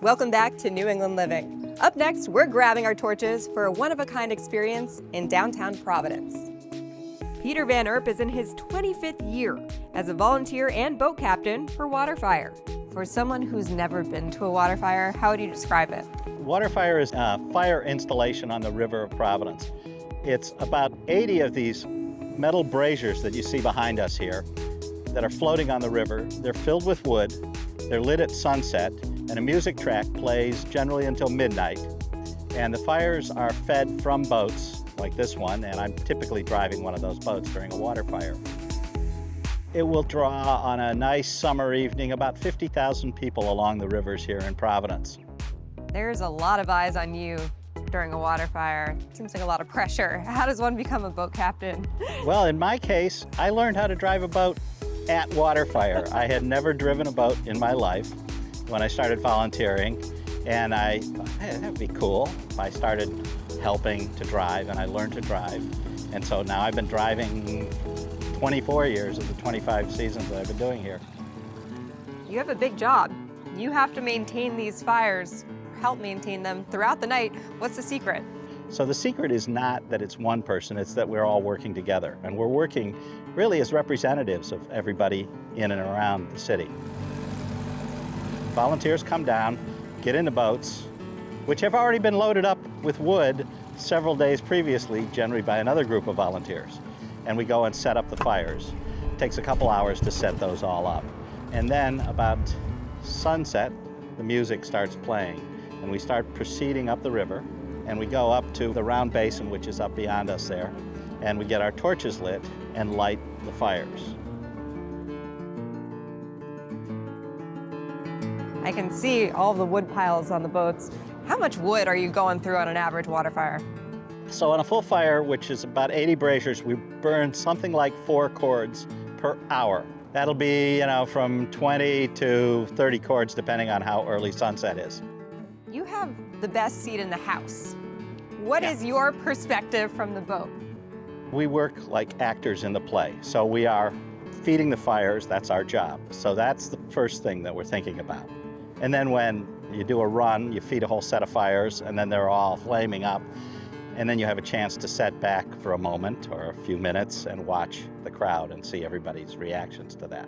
Welcome back to New England Living. Up next, we're grabbing our torches for a one-of-a-kind experience in downtown Providence. Peter Van Erp is in his 25th year as a volunteer and boat captain for Waterfire. For someone who's never been to a Waterfire, how would you describe it? Waterfire is a fire installation on the river of Providence. It's about 80 of these metal braziers that you see behind us here that are floating on the river. They're filled with wood, they're lit at sunset, and a music track plays generally until midnight. And the fires are fed from boats like this one, and I'm typically driving one of those boats during a water fire. It will draw on a nice summer evening about 50,000 people along the rivers here in Providence. There's a lot of eyes on you during a water fire. Seems like a lot of pressure. How does one become a boat captain? Well, in my case, I learned how to drive a boat at Waterfire. I had never driven a boat in my life when I started volunteering, and I thought, hey, that'd be cool if I started helping to drive, and I learned to drive. And so now I've been driving 24 years of the 25 seasons that I've been doing here. You have a big job. You have to maintain these fires, help maintain them throughout the night. What's the secret? So the secret is not that it's one person, it's that we're all working together. And we're working really as representatives of everybody in and around the city. Volunteers come down, get in the boats, which have already been loaded up with wood several days previously, generally by another group of volunteers. And we go and set up the fires. It takes a couple hours to set those all up. And then about sunset, the music starts playing. And we start proceeding up the river, and we go up to the round basin, which is up beyond us there, and we get our torches lit and light the fires. I can see all the wood piles on the boats. How much wood are you going through on an average water fire? So on a full fire, which is about 80 braziers, we burn something like 4 cords per hour. That'll be, from 20 to 30 cords, depending on how early sunset is. You have the best seat in the house. What is your perspective from the boat? We work like actors in the play. So we are feeding the fires, that's our job. So that's the first thing that we're thinking about. And then when you do a run, you feed a whole set of fires, and then they're all flaming up. And then you have a chance to set back for a moment or a few minutes and watch the crowd and see everybody's reactions to that.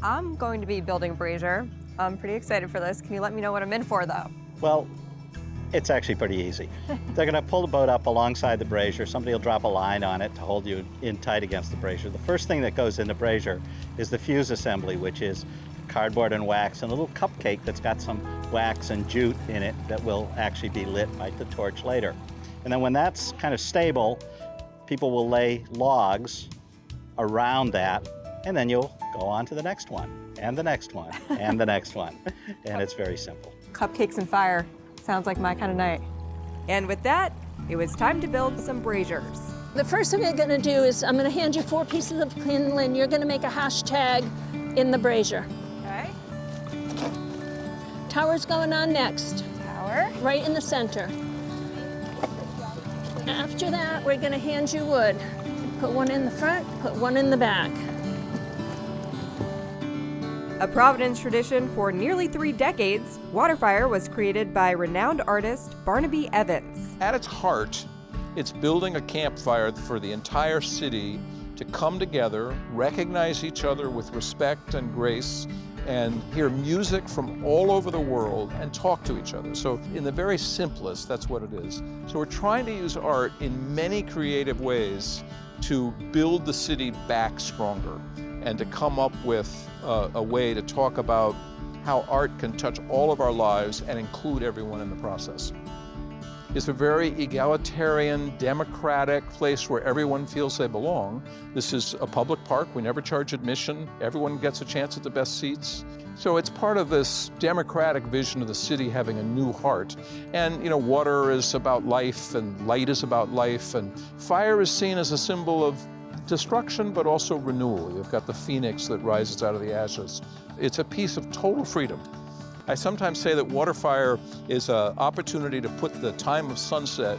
I'm going to be building a brazier. I'm pretty excited for this. Can you let me know what I'm in for, though? Well, it's actually pretty easy. They're going to pull the boat up alongside the brazier. Somebody will drop a line on it to hold you in tight against the brazier. The first thing that goes in the brazier is the fuse assembly, which is cardboard and wax and a little cupcake that's got some wax and jute in it that will actually be lit by the torch later. And then when that's kind of stable, people will lay logs around that, and then you'll go on to the next one, and the next one, and the next one. And it's very simple. Cupcakes and fire. Sounds like my kind of night. And with that, it was time to build some braziers. The first thing I'm gonna do is I'm gonna hand you 4 pieces of kindling. You're gonna make a hashtag in the brazier. Okay. Tower's going on next. Tower. Right in the center. After that, we're gonna hand you wood. Put one in the front, put one in the back. A Providence tradition for nearly 3 decades, Waterfire was created by renowned artist Barnaby Evans. At its heart, it's building a campfire for the entire city to come together, recognize each other with respect and grace, and hear music from all over the world and talk to each other. So in the very simplest, that's what it is. So we're trying to use art in many creative ways to build the city back stronger and to come up with a way to talk about how art can touch all of our lives and include everyone in the process. It's a very egalitarian, democratic place where everyone feels they belong. This is a public park. We never charge admission. Everyone gets a chance at the best seats. So it's part of this democratic vision of the city having a new heart. And water is about life, and light is about life, and fire is seen as a symbol of destruction, but also renewal. You've got the phoenix that rises out of the ashes. It's a piece of total freedom. I sometimes say that Waterfire is an opportunity to put the time of sunset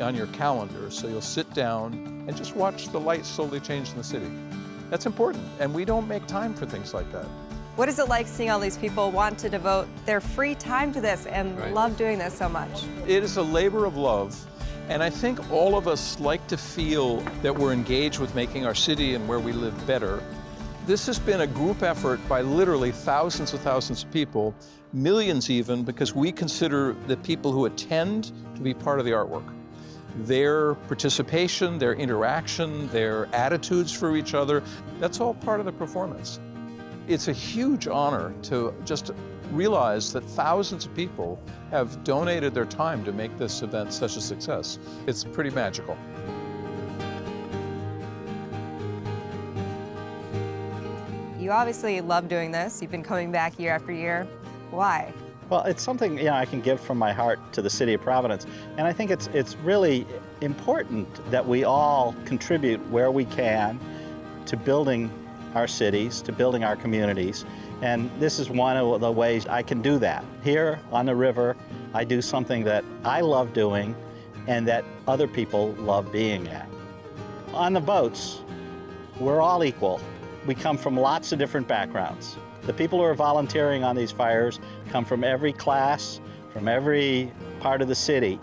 on your calendar, so you'll sit down and just watch the light slowly change in the city. That's important, and we don't make time for things like that. What is it like seeing all these people want to devote their free time to this and Right. love doing this so much? It is a labor of love, and I think all of us like to feel that we're engaged with making our city and where we live better. This has been a group effort by literally thousands of people, millions even, because we consider the people who attend to be part of the artwork. Their participation, their interaction, their attitudes for each other, that's all part of the performance. It's a huge honor to just realize that thousands of people have donated their time to make this event such a success. It's pretty magical. You obviously love doing this. You've been coming back year after year. Why? Well, it's something I can give from my heart to the city of Providence, and I think it's really important that we all contribute where we can to building our cities, to building our communities, and this is one of the ways I can do that. Here on the river, I do something that I love doing and that other people love being at. On the boats, we're all equal. We come from lots of different backgrounds. The people who are volunteering on these fires come from every class, from every part of the city,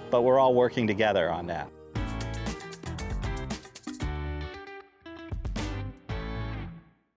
but we're all working together on that.